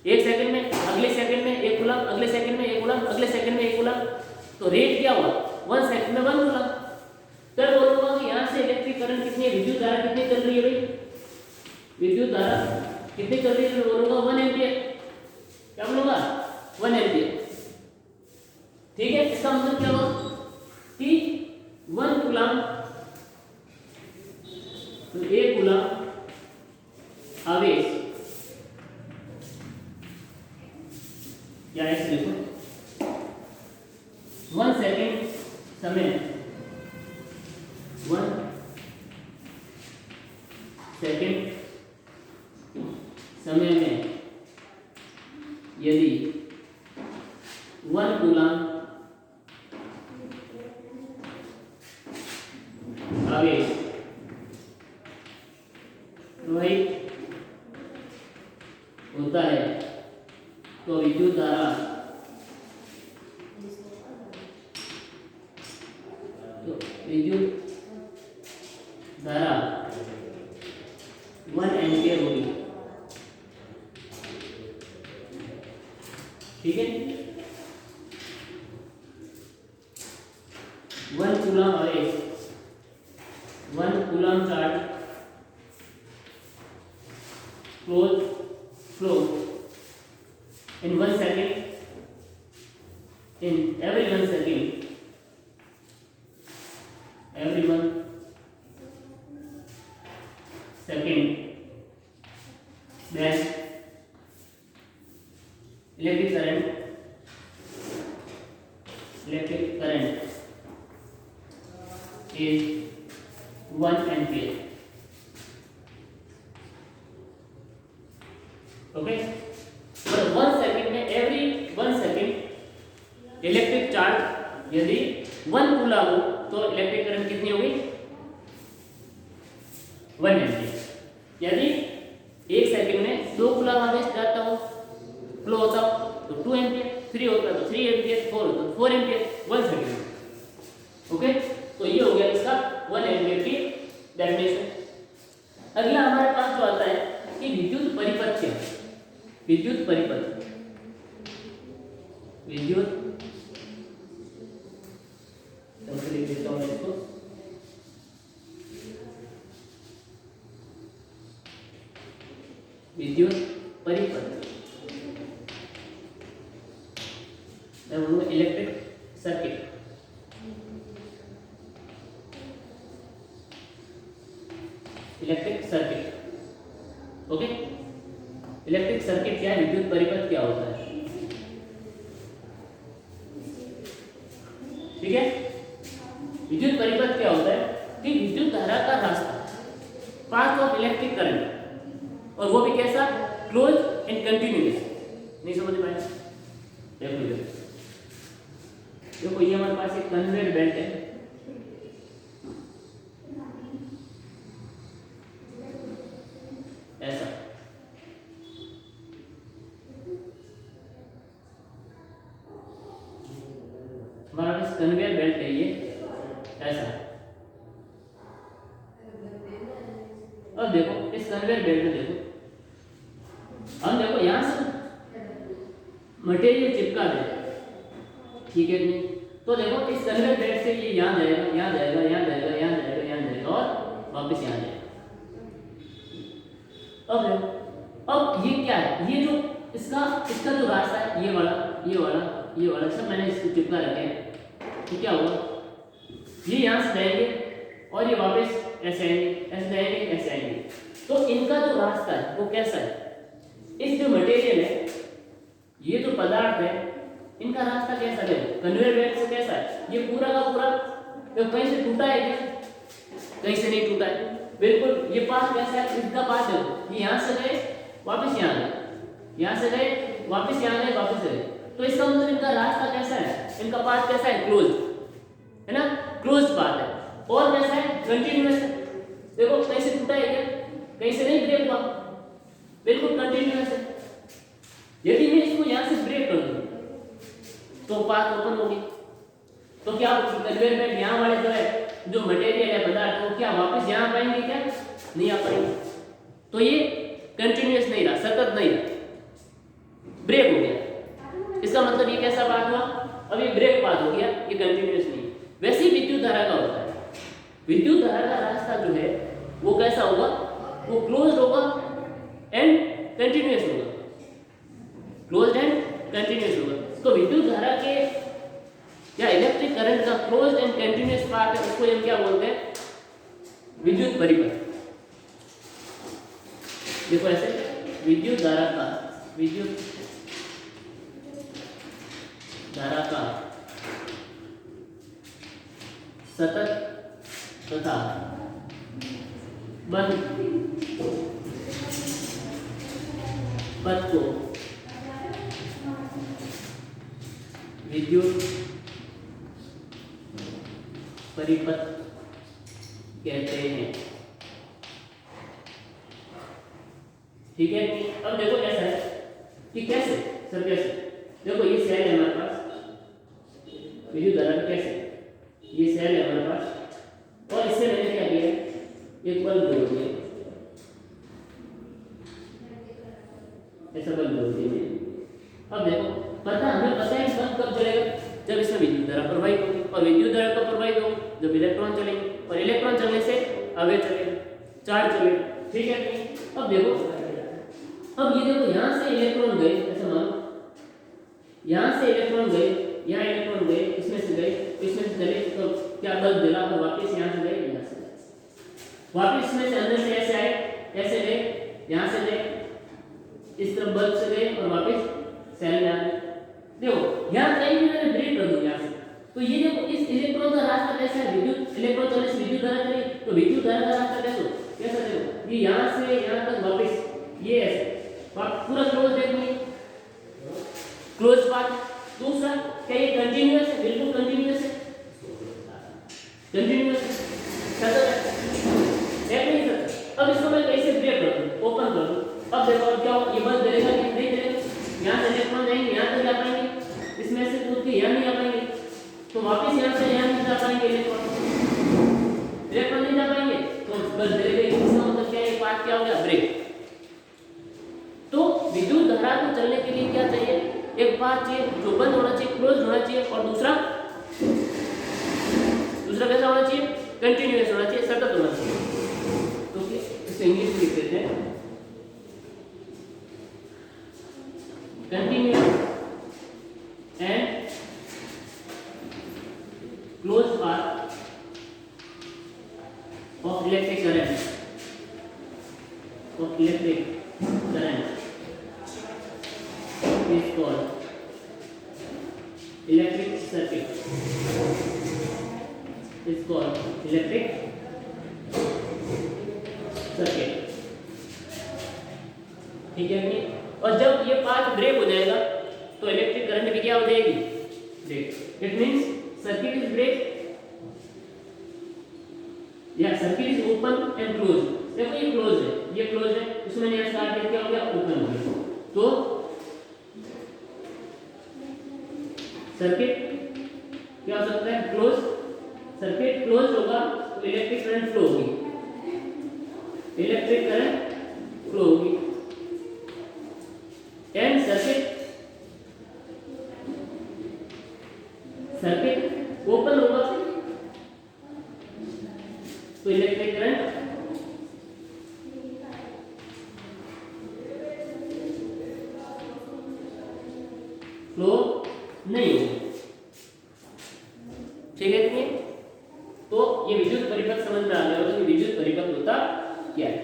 1 सेकंड में, अगले सेकंड में 1 कूलम, अगले सेकंड में 1 कूलम, अगले सेकंड में 1 कूलम। तो रेट क्या हुआ? 1 सेकंड में 1 कूलम। तब बोलूंगा कि यहाँ से इलेक्ट्रिक करंट कितनी है, विद्युत धारा कितनी चल रही है भाई? विद्युत धारा कितनी चल रही है? मैं बोलूंगा 1 एम्पियर। क्या बोलूंगा? 1 एम्पियर। ठीक है, इसका मतलब क्या हुआ कि 1 कूलम, तो 1 कूलम आवेश सेकंड समय में यदि 1 कूलम आवेश प्रवाहित होता है तो विद्युत धारा धारा 1 एम्पियर होगी। ठीक है, 1 कूलम आवेश, 1 coulomb charge flow in 1 second, in every 1 second, every 1 second, then electric current is 1 ampere. Okay, तो 1 सेकंड में एवरी 1 सेकंड इलेक्ट्रिक चार्ज यदि 1 कूलम हो तो इलेक्ट्रिक करंट कितनी होगी? 1 एम्पीयर। यदि 1 सेकंड में 2 कूलम आवेश जाता हो, फ्लो होता हो तो 2 एम्पीयर, 3 होता तो 3 एम्पीयर, 4 होता तो 4 एम्पीयर 1 सेकंड में। ओके, तो ये हो गया इसका 1 एम्पीयर की डेफिनेशन। अगला हमारे पास जो आता है कि विद्युत परिपथ क्या है? विद्युत परिपथ, विद्युत लिख देता हूं इसको, विद्युत परिपथ मैं बोलूंगा electric circuit. Electric circuit, okay, electric circuit क्या है, विद्युत परिपथ क्या होता है? ठीक है, विद्युत परिपथ क्या होता है कि विद्युत धारा का रास्ता, पाथ ऑफ इलेक्ट्रिक करंट, और वो भी कैसा? Close and continuous. नहीं समझ में आया? देखो ये हमारे पास एक कन्वेयर बेल्ट है, ऐसा हमारा पास कन्वेयर बेल्ट है, ये ऐसा। अब देखो इस कन्वेयर बेल्ट में देखो, हम देखो यहां से मटेरियल चिपका दे, ठीक है नहीं? तो देखो इस कन्वेयर बेल्ट से ये यहां जाएगा, यहां जाएगा, यहां जाएगा, यहां जाएगा, यहां जाएगा और वापस यहां जाएगा। अब देखो, अब ये क्या है? ये जो इसका जो रास्ता है, ये वाला, ये वाला, ये वाला, सब मैंने इसको चिपका रखे हैं। तो क्या होगा? ये यहाँ से जाएंगे और ये वापस ऐसे आएंगे, ऐसे जाएंगे, ऐसे आएंगे। तो इनका जो रास्ता है वो कैसा है? इस जो मटेरियल है, ये जो पदार्थ है, इनका रास्ता कैसा है? कन्वेयर बेल्ट से कैसा है? ये पूरा का पूरा तो कहीं से टूटा है क्या? कहीं से नहीं टूटा है, बिल्कुल। ये पाथ कैसा है? इसका पाथ है, ये यहाँ से गए वापस यहाँ गए, यहाँ से गए वापस यहाँ गए, वापस गए। तो इसका मतलब इनका रास्ता कैसा है? इनका पाथ कैसा है? क्लोज है ना, क्लोज पाथ है। और कैसा है? कंटिन्यूअस है। देखो कहीं से टूटा है क्या? कहीं से नहीं ब्रेक हुआ, बिल्कुल कंटिन्यूअस है। यदि मैं इसको यहाँ से ब्रेक कर दूं तो पाथ ओपन होगी, तो क्या कन्वेयर बेल्ट यहाँ वाले जो है, जो मटेरियल है, पदार्थ, वो क्या वापस यहाँ पाएंगे? क्या नहीं आ पाएंगे। तो ये कंटिन्यूअस नहीं रहा, सतत नहीं रहा, ब्रेक हो गया। इसका मतलब ये कैसा पाथ हुआ? अब ये ब्रेक पाथ हो गया, ये कंटिन्यूअस नहीं। वैसे ही विद्युत धारा का होता है। विद्युत धारा का रास्ता जो है वो कैसा होगा? वो क्लोज्ड होगा एंड कंटिन्यूअस होगा, क्लोज्ड एंड कंटिन्यूअस होगा। तो विद्युत धारा के या इलेक्ट्रिक करंट का क्लोज्ड एंड कंटिन्यूअस पाथ है, उसको हम क्या बोलते हैं? विद्युत परिपथ। देखो ऐसे विद्युत धारा का सतत तथा बंद पथ को विद्युत परिपथ कहते हैं। ठीक है, अब देखो ऐसा है कि कैसे सर, कैसे देखो ये सेल है हमारे पास, विद्युत धारा कैसे, ये सेल है हमारे पास और इससे मैंने क्या किया, एक बल्ब जोड़ दिया, ऐसा बल्ब जोड़ दिया। अब देखो हमें पता है बल्ब कब जलेगा, जब इसमें विद्युत धारा प्रवाहित होगी, और विद्युत धारा कब प्रवाहित होगी, जब इलेक्ट्रॉन चलेंगे, और इलेक्ट्रॉन चलने से आवेश चलेगा, चार्ज चलेगा। ठीक है, अब देखो, अब ये देखो यहाँ से इलेक्ट्रॉन गए, ऐसा मानो यहाँ से इलेक्ट्रॉन गए, यहाँ इलेक्ट्रॉन गए, इसमें से गए, इसमें से चले, तो क्या बल्ब जला, और वापस यहाँ से गए, यहाँ से वापस इसमें से अंदर से ऐसे आए, ऐसे गए, यहाँ से गए, इस तरफ बल्ब से गए और वापस सेल में आ गए। देखो यहाँ कहीं भी मैंने ब्रेक कर दूं यहाँ से, तो ये देखो इस इलेक्ट्रॉन का रास्ता कैसा है, विद्युत इलेक्ट्रॉन चलने से विद्युत धारा चली, तो विद्युत धारा का रास्ता कैसा देखो, ये यहाँ से यहाँ तक वापस ये ऐसे पूरा क्लोज देखिए, क्लोज पाथ। दूसरा क्या ये कंटिन्यूअस है, बिल्कुल कंटिन्यूअस है, कंटिन्यूअस है, नहीं सर। अब इसको मैं कैसे ब्रेक कर दूं, ओपन कर दूं, अब देखो अब क्या हो, ये बल्ब जलेगा कि नहीं जलेगा, यहाँ से इलेक्ट्रॉन जाएंगे, यहाँ तक जा पाएंगे, इसमें से कूद के यहाँ नहीं जा पाएंगे, तो वापस यहाँ से यहाँ नहीं जा पाएंगे, इलेक्ट्रॉन नहीं जा पाएंगे, तो बल्ब जलेगा। इसका मतलब क्या है, पाथ क्या हो गया, ब्रेक। तो विद्युत धारा को चलने के लिए क्या चाहिए, एक पाथ चाहिए जो बंद होना चाहिए, क्लोज होना चाहिए, और दूसरा कैसा होना चाहिए, कंटिन्यूअस होना चाहिए, सतत होना चाहिए। तो इसे इंग्लिश में लिख देते हैं, continuous and closed path of electric current is called electric circuit, ठीक है नहीं? और जब ये पाथ ब्रेक हो जाएगा तो इलेक्ट्रिक करंट भी क्या हो जाएगी, break. It means circuit is break या circuit is open and close. देखो ये क्लोज है, इसमें नया स्टार्ट क्या हो गया, ओपन हो गया। तो सर्किट क्या हो सकता है, क्लोज। सर्किट क्लोज होगा तो इलेक्ट्रिक करंट फ्लो होगी, एंड सर्किट ओपन होगा तो इलेक्ट्रिक करंट फ्लो नहीं होगा। ठीक है, तो ये विद्युत परिपथ समझ में आ गया होगा कि विद्युत परिपथ होता क्या है।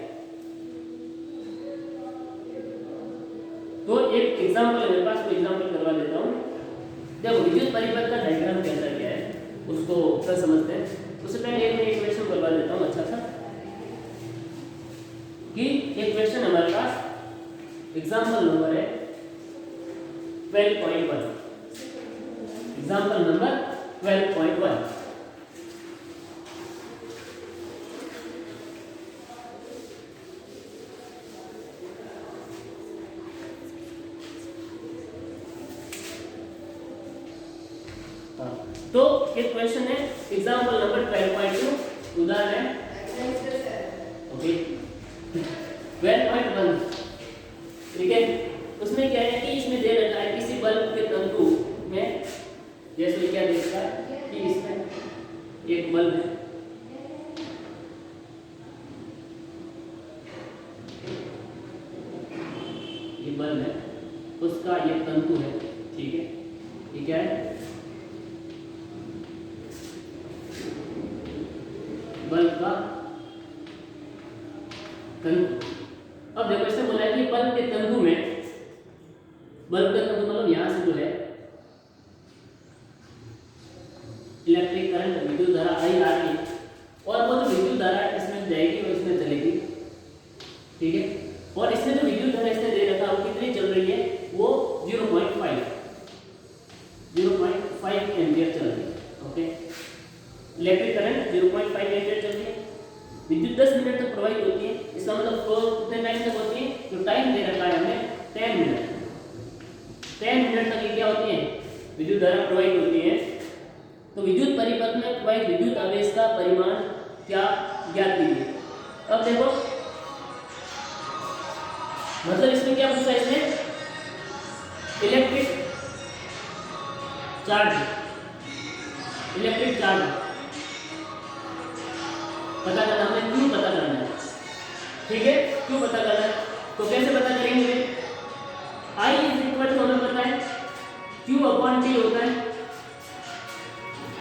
तो एक एग्जांपल मेरे पास, कोई एग्जांपल करवा देता हूँ। देखो विद्युत परिपथ का डायग्राम कैसा क्या है उसको थोड़ा समझते हैं। उससे पहले एक क्वेश्चन करवा देता हूँ अच्छा सा, कि एक क्वेश्चन हमारे पास एग्जांपल नंबर है 12.1, एग्जांपल नंबर 12.1। तो एक क्वेश्चन है एग्जांपल नंबर 12.2, उदाहरण है ओके 12.1। ठीक है, उसमें क्या है कि इसमें दे रखा है किसी बल्ब के तंतु में, जैसे क्या देखता है कि इसमें एक बल्ब है, ये बल्ब है, उसका ये तंतु है। ठीक है, ये क्या है, बल्ब का तंतु। अब देखो इसने बोला है कि बल्ब के तंतु में, बल्ब का तंतु मतलब यहां से जो है इलेक्ट्रिक करंट विद्युत धारा आई आ रही है, और वो जो विद्युत धारा इसमें जाएगी वो इसमें चलेगी, ठीक है। और इसमें जो विद्युत धारा इसने दे रखा है वो कितनी चल रही है, वो 0.5 एम्पियर चल रही है, ओके। इलेक्ट्रिक करंट 0.5 एम्पियर चल रही है। विद्युत 10 मिनट तक प्रवाहित होती है, इसका मतलब फ्लो कितने टाइम तक होती है, जो टाइम दे रखा है हमने 10 मिनट, 10 मिनट तक ये क्या होती है, विद्युत धारा प्रवाहित होती है। तो विद्युत परिपथ में प्रवाहित विद्युत आवेश का परिमाण क्या, ज्ञात कीजिए। अब देखो मतलब इसमें क्या पूछा है, इसमें इलेक्ट्रिक चार्ज पता करना, हमें क्यों पता करना है, ठीक है, क्यों पता करना है। तो कैसे पता करेंगे, I इज इक्वल टू हमें पता है Q अपॉन T होता है।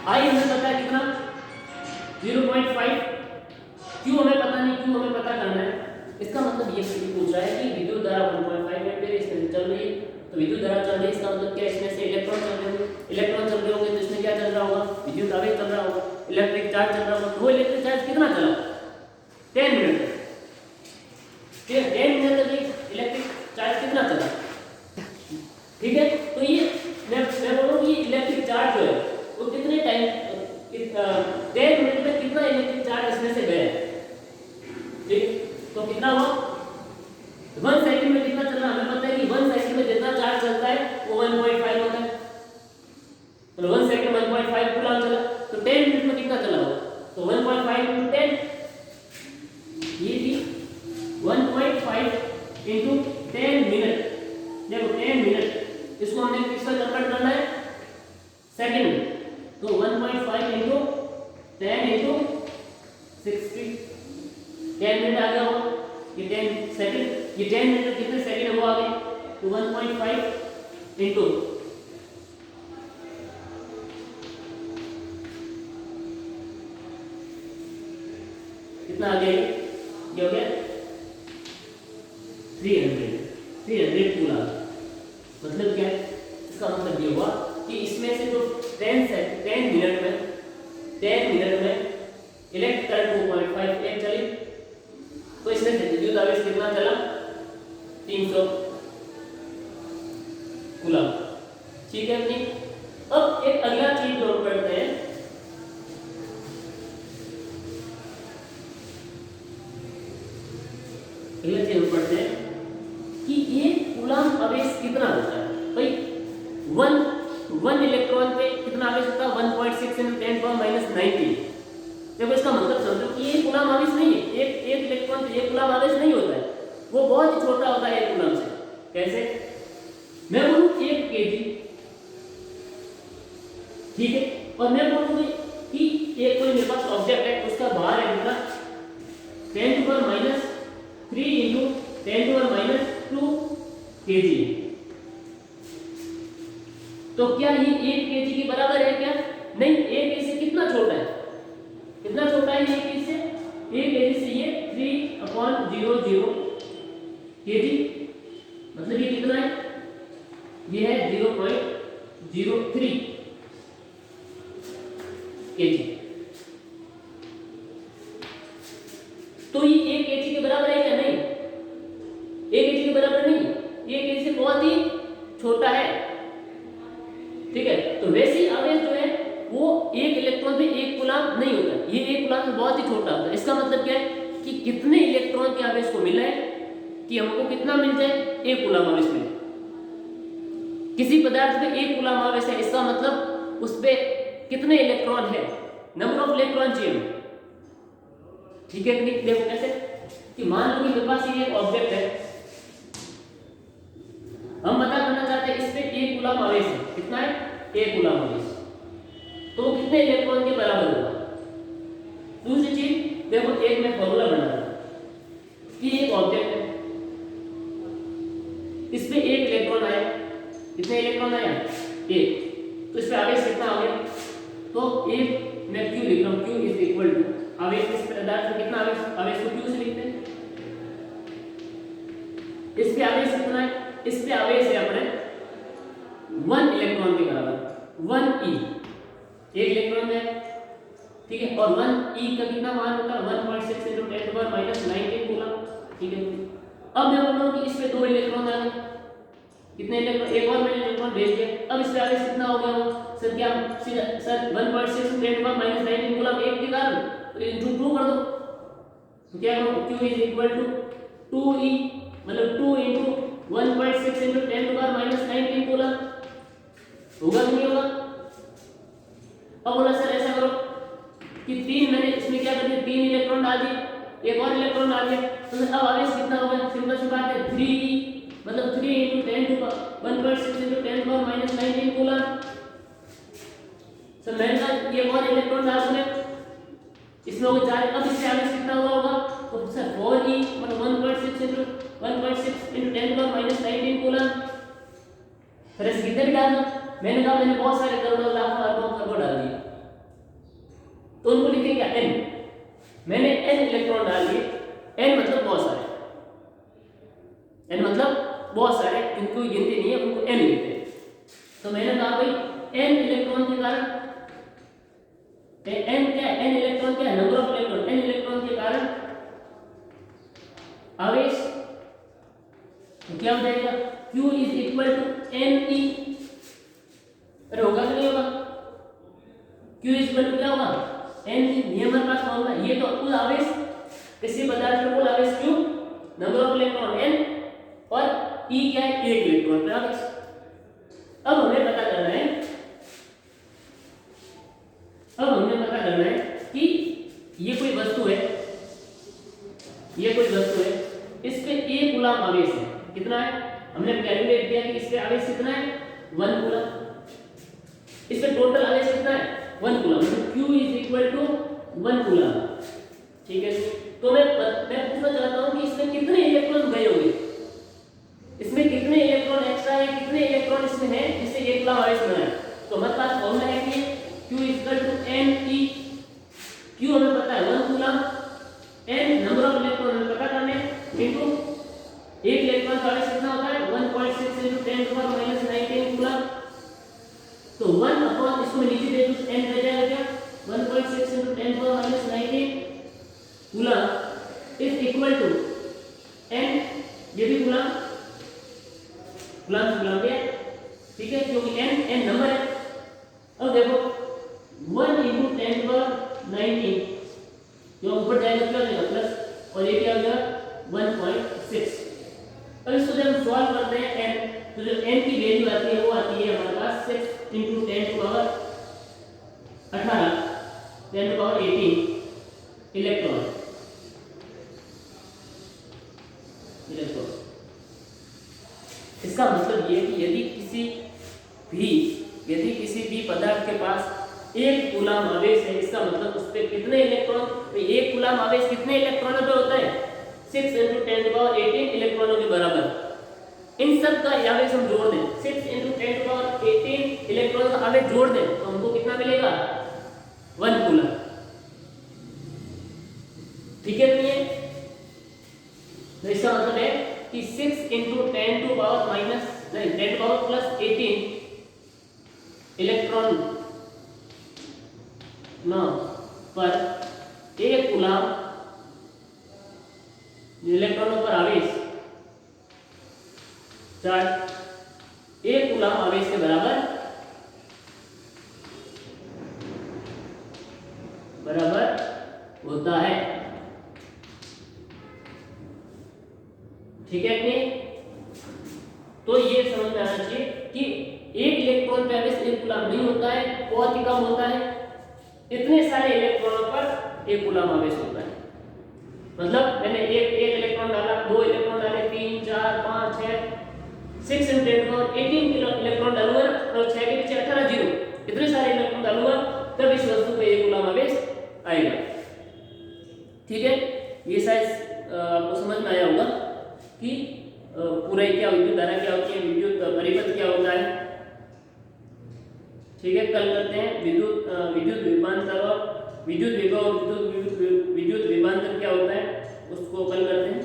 I हमें पता है कितना 0.5, Q हमें पता नहीं, Q हमें पता करना है। इसका मतलब ये पूछ रहा है कि विद्युत धारा 1.5 एम्पीयर इसमें से चल रही है, तो विद्युत धारा चल रही है, इसका मतलब क्या, इसमें से इलेक्ट्रॉन चल रहे होंगे, इलेक्ट्रॉन चल रहे होंगे तो इसमें क्या चल रहा होगा, विद्युत आवेश चल रहा होगा, इलेक्ट्रिक चार्ज चल रहा होगा। तो वो इलेक्ट्रिक चार्ज कितना चला, 10 मिनट तक, 10 मिनट तक इलेक्ट्रिक चार्ज कितना चला, ठीक है। तो ये मैं बोल रहा हूँ कि इलेक्ट्रिक चार्ज जो है वो कितने टाइम 10 मिनट में कितना इलेक्ट्रिक चार्ज इसमें से गया, ठीक। तो कितना हुआ, 1 सेकंड में कितना चलना, हमें पता है कि 1 सेकंड में जितना चार्ज चलता है वो 1.5 होता है, तो 1 सेकंड 1.5 कूलम चला, तो 10 मिनट में कितना चला होगा, तो 1.5 × 10, ये थी 1.5 × 10 मिनट। देखो 10 मिनट इसको हमने किस में कन्वर्ट करना है, सेकंड में, तो 1.5 × 10 × 60, 10 मिनट आ गया होगा, ये 10 सेकंड, ये 10 मिनट कितने सेकंड वो आ गए, तो 1.5 × कितना आ गया, ये हो गया 300 कूलम। मतलब क्या है, इसका मतलब ये हुआ कि इसमें से जो 10 मिनट में इलेक्ट्रिक करंट 2.5 एम्पीयर चली, तो इसमें से विद्युत आवेश कितना चला, 300 कूलम, ठीक है अपनी। अब एक अगला चीज जो हम पढ़ते हैं, अगला चीज हम पढ़ते हैं कि एक कूलम आवेश कितना होता है। भाई 1 इलेक्ट्रॉन पे कितना आवेश होता है, 1.6 × 10⁻⁻⁹। देखो इसका मतलब समझो कि ये कूलम आवेश नहीं है, एक इलेक्ट्रॉन पे एक कूलम आवेश नहीं होता है, वो बहुत ही छोटा होता है एक कूलम से। कैसे, मैं बोलूं 1 kg, ठीक है, और मैं बोलूंगी कि एक कोई मेरे पास ऑब्जेक्ट है, उसका भार है कितना 10⁻³ × 10⁻² kg, तो क्या ये 1 kg के बराबर है क्या, नहीं, 1 kg से कितना छोटा है, कितना छोटा है 1 kg से, 1 kg से ये 3/00 kg, मतलब ये कितना है, ये है 0.03 kg। तो ये 1 kg के बराबर है क्या, नहीं, 1 kg के बराबर नहीं, 1 kg से बहुत ही छोटा है, ठीक है। तो वैसी आवेश जो है वो एक इलेक्ट्रॉन पे एक कूलम नहीं होता, ये एक कूलम से बहुत ही छोटा होता है। इसका मतलब क्या है कि कितने इलेक्ट्रॉन के आवेश को मिला है कि हमको कितना मिल जाए, 1 कूलम आवेश मिले। किसी पदार्थ पे 1 कूलम आवेश है, इसका मतलब उस पे कितने इलेक्ट्रॉन है, नंबर ऑफ इलेक्ट्रॉन चाहिए, ठीक है। देखो कैसे कि मान लो कि मेरे पास ये एक ऑब्जेक्ट है, हम पता करना चाहते हैं इस पे 1 कूलम आवेश है, कितना है, 1 कूलम आवेश, तो कितने इलेक्ट्रॉन के बराबर होगा। दूसरी चीज देखो, एक मैं फॉर्मूला बना रहा हूं कि एक ऑब्जेक्ट है, इस पे 1 इलेक्ट्रॉन आया, कितने इलेक्ट्रॉन आया, 1, तो इस पे आवेश कितना आ गया, तो एक मैं Q लिख रहा हूं, Q इज इक्वल टू आवेश, इस पदार्थ में कितना आवेश को Q से लिखते हैं, इस पे आवेश कितना है, इस पे आवेश है अपने 1 इलेक्ट्रॉन के बराबर, 1 e, 1 इलेक्ट्रॉन है ठीक है, और 1 e का कितना मान होता है 1.6 × 10⁻⁻19 कूलम। ठीक है, अब मैं बोल रहा हूं कि इसमें 2 इलेक्ट्रॉन आ गए, कितने इलेक्ट्रॉन, एक और मैंने इलेक्ट्रॉन भेज दिया, अब इसका आवेश कितना हो गया सर, क्या सर 1.6 × 10⁻⁻19 कूलम एक के कारण, तो इनटू 2 कर दो, तो क्या करो q = 2e, मतलब 2 × 1.6 × 10⁻⁻19 कूलम, होगा कि नहीं होगा। अब बोला सर ऐसा करो कि 3 मैंने इसमें क्या कर दिया, 3 इलेक्ट्रॉन डाल दिए, एक और इलेक्ट्रॉन डाल दिया, तो अब आवेश कितना होगा, सिंपल सी बात है 3e, मतलब 3 × 1.6 × 10⁻⁻19 कूलम। सर मैंने कहा ये और इलेक्ट्रॉन डाल दूं, इसमें हो गया 4, अब इससे आवेश कितना हुआ होगा, तो सर 4e, मतलब 1.6 × 10⁻⁻19 कूलम। फिर ऐसे कितने भी डाल दो, मैंने कहा मैंने बहुत सारे करोड़ों लाखों अरबों खरबों डाल दिए, तो उनको लिखेंगे क्या n, मैंने n इलेक्ट्रॉन डाल दिए, n मतलब बहुत सारे, n मतलब बहुत सारे, इनको गिनती नहीं है, उनको n लिखते हैं। तो मैंने कहा भाई n इलेक्ट्रॉन के कारण, n क्या है, n इलेक्ट्रॉन क्या है, number of electron, n electron के कारण आवेश, तो क्या हो जाएगा q = ne, अरे होगा कि नहीं होगा, q = क्या होगा ne, ये हमारे पास फॉर्मूला, ये तो कुल आवेश, किसी पदार्थ का कुल आवेश q, number of electron n, और e क्या है, एक इलेक्ट्रॉन पे आवेश। अब हमें पता करना है, कि ये कोई वस्तु है, इस पे 1 कूलम आवेश है, कितना है, हमने कैलकुलेट किया कि इस पे आवेश कितना है 1 कूलम, इस पे टोटल आवेश कितना है 1 कूलम, मतलब q = 1 कूलम। ठीक है, तो मैं पूछना चाहता हूं कि इसमें कितने इलेक्ट्रॉन गए होंगे, इसमें कितने इलेक्ट्रॉन एक्स्ट्रा है, कितने इलेक्ट्रॉन इसमें है जिससे 1 कूलम आवेश बना है। तो हमारे पास फॉर्मूला है कि q = ne, q हमें पता है 1 coulomb, n number of electron हमें पता करने, इनटू एक इलेक्ट्रॉन का आवेश कितना होता है 1.6 × 10⁻⁻19 कूलम, तो 1 अपॉन इसको मैं नीचे दे दूं, n रह जाएगा क्या 1.6 × 10⁻⁻19 coulomb is equal to n, ये भी कूलम है, ठीक है, क्योंकि n नंबर है। अब देखो 1 × 10⁻19, जो ऊपर जाएगा क्या हो जाएगा प्लस, और ये क्या हो जाएगा 1.6। अब इसको जब हम सॉल्व करते हैं n, तो जो n की वैल्यू आती है वो आती है हमारे पास 6 × 10⁻18 इलेक्ट्रॉन। इसका मतलब ये कि यदि किसी भी पदार्थ के पास 1 कूलम आवेश है, इसका मतलब उस पे कितने इलेक्ट्रॉन, तो 1 कूलम आवेश कितने इलेक्ट्रॉनों पे होता है 6 × 10⁻18 इलेक्ट्रॉनों के बराबर। इन सब का आवेश हम जोड़ दें, 6 × 10⁻18 इलेक्ट्रॉन का आवेश जोड़ दें, तो हमको कितना मिलेगा 1 कूलम। ठीक है, तो इसका मतलब है कि 6 × 10⁻+18 इलेक्ट्रॉन पर 1 कूलम इलेक्ट्रॉनों पर आवेश चार्ज 1 कूलम आवेश के बराबर होता है। ठीक है कि तो ये समझ में आना चाहिए कि 1 इलेक्ट्रॉन पे आवेश 1 कूलम नहीं होता है, बहुत ही कम होता है, इतने सारे इलेक्ट्रॉनों पर 1 कूलम आवेश होता है। मतलब मैंने एक इलेक्ट्रॉन डाला, 2 इलेक्ट्रॉन डाले, 3 4 5 6 6 × 10⁻18 इलेक्ट्रॉन डालूंगा, और 6 के पीछे 18 जीरो, इतने सारे इलेक्ट्रॉन डालूंगा, तब इस वस्तु पे 1 कूलम आवेश आएगा। ठीक है, ये शायद आपको समझ में आया होगा कि पूरा क्या विद्युत धारा क्या होती है, विद्युत परिपथ क्या होता है। ठीक है, कल करते हैं विद्युत विभवांतर और विद्युत विभव और विद्युत विभवांतर क्या होता है, उसको कल करते हैं।